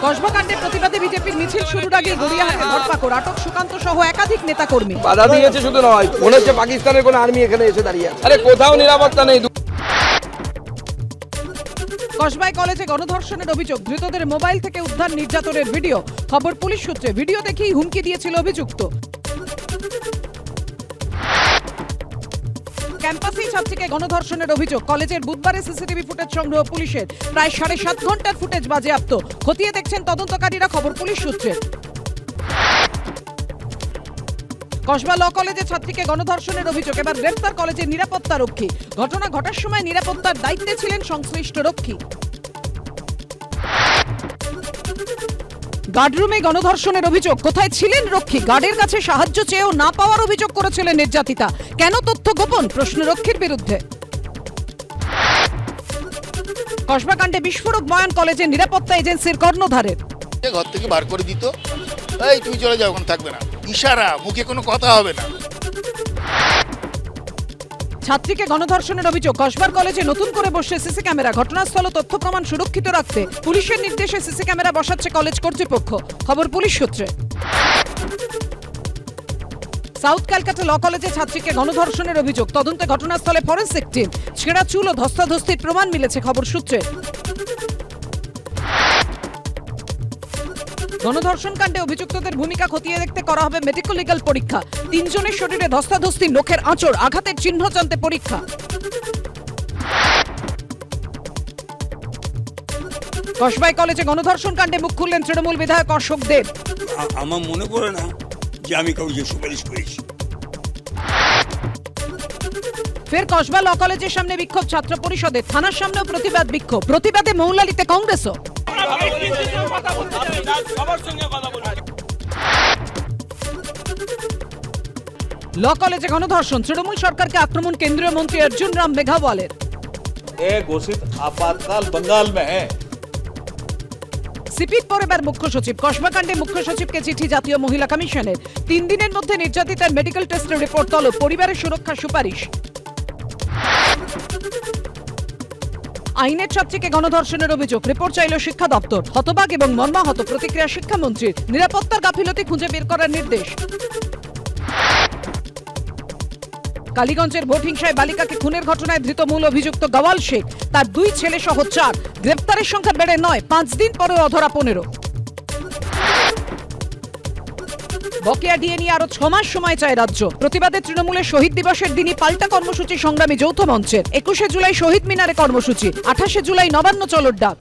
কসবাকাণ্ডে প্রতিবাদে বিজেপির মিছিল শুরুর আগে গড়িয়াহাটে ধরপাকড়, আটক সুকান্ত সহ একাধিক নেতাকর্মী। বাধা দিয়েছে শুধু নয়, মনে হচ্ছে পাকিস্তানের কোন আর্মি এখানে এসে দাঁড়িয়ে আছে। আরে কোথাও নিরাপত্তা নেই। কসবাই কলেজে গণধর্ষণের অভিযোগ, ধৃতদের মোবাইল থেকে উদ্ধার নির্যাতনের ভিডিও। খবর পুলিশ সূত্রে, ভিডিও দেখেই হুমকি দিয়েছিল অভিযুক্ত। ক্যাম্পাসেই ছাত্রীকে গণধর্ষণের অভিযোগ, কলেজের বুধবারে সিসিটিভি ফুটেজ সংগ্রহ পুলিশের, প্রায় 7.5 ঘন্টার ফুটেজ বাজেয়াপ্ত। খতিয়ে দেখছেন তদন্তকারীরা, খবর পুলিশ সূত্রে। কসবা ল কলেজে ছাত্রীকে গণধর্ষণের অভিযোগ, এবার গ্রেফতার কলেজের নিরাপত্তা রক্ষী। ঘটনা ঘটার সময় নিরাপত্তার দায়িত্বে ছিলেন সংশ্লিষ্ট রক্ষী। গার্ডরুমে গণধর্ষণের অভিযোগ, কোথায় ছিলেন রক্ষী? গার্ডের কাছে সাহায্য চেয়েও না পাওয়ার অভিযোগ করেছিলেন নির্যাতিতা। কেন তথ্য গোপন? প্রশ্ন রক্ষীর বিরুদ্ধে। কসবাকাণ্ডে বিস্ফোরক বয়ান কলেজের নিরাপত্তা এজেন্সির কর্ণধারের। ঘর থেকে বার করে দিত, এই তুমি চলে যাও, ওখানে থাকবে না, ইশারা, মুখে কোনো কথা হবে না। ছাত্রীকে গণধর্ষণের অভিযোগ, কসবার কলেজে নতুন করে বসছে সিসি ক্যামেরা। ঘটনাস্থল তথ্য প্রমাণ সুরক্ষিত রাখতে পুলিশের নির্দেশে সিসি ক্যামেরা বসাচ্ছে কলেজ কর্তৃপক্ষ, খবর পুলিশ সূত্রে। সাউথ ক্যালকাটা ল কলেজে ছাত্রীকে গণধর্ষণের অভিযোগ, তদন্তে ঘটনাস্থলে ফরেনসিক টিম। ছেঁড়া চুল ও ধস্তাধস্তির প্রমাণ মিলেছে, খবর সূত্রে। গণধর্ষণ কাণ্ডে অভিযুক্তদের ভূমিকা খতিয়ে দেখতে করা হবে মেডিকেল লিগ্যাল পরীক্ষা। 3 জনের শরীরে ধস্তাধস্তি, নখের আঁচড়, আঘাতের চিহ্ন জানতে পরীক্ষা। কসবাই কলেজে গণধর্ষণ কাণ্ডে মুখ খুললেন তৃণমূল বিধায়ক অশোক দেব। আমার মনে পড়ে না যে আমি কাউকে সুপারিশ করেছি। ফের কসবা ল কলেজের সামনে বিক্ষোভ ছাত্র পরিষদের, থানার সামনেও প্রতিবাদ বিক্ষোভ। প্রতিবাদে মৌলালিতে কংগ্রেসও। ল কলেজে গণধর্ষণ, তৃণমূল সরকারকে আক্রমণ কেন্দ্রীয় মন্ত্রী অর্জুন রাম মেঘাওয়ালের। ঘোষিত আপাতকাল बंगाल में है। সিপির পর এবার মুখ্য সচিব, কসবাকাণ্ডে মুখ্য সচিবকে চিঠি জাতীয় মহিলা কমিশনের। 3 দিনের মধ্যে নির্যাতিতার মেডিকেল টেস্টের রিপোর্ট তলব, পরিবারের সুরক্ষার সুপারিশ। আইনের ছাত্রীকে গণধর্ষণের অভিযোগ, রিপোর্ট চাইল শিক্ষা দপ্তর। হতবাক এবং মর্মাহত প্রতিক্রিয়া শিক্ষামন্ত্রীর, নিরাপত্তার গাফিলতি খুঁজে বের করার নির্দেশ। কালীগঞ্জের ভোট হিংসায় বালিকাকে খুনের ঘটনায় ধৃত মূল অভিযুক্ত গওয়াল শেখ, তার 2 ছেলে সহ 4। গ্রেপ্তারের সংখ্যা বেড়ে 9, 5 দিন পরে অধরা 15। বকেয়া ডিএ নিয়ে আরো 6 মাস সময় চায় রাজ্য। প্রতিবাদে তৃণমূলের শহীদ দিবসের দিনই পাল্টা কর্মসূচি সংগ্রামী যৌথ মঞ্চের। 21শে জুলাই শহীদ মিনারে কর্মসূচি, 28শে জুলাই নবান্ন চলোর ডাক।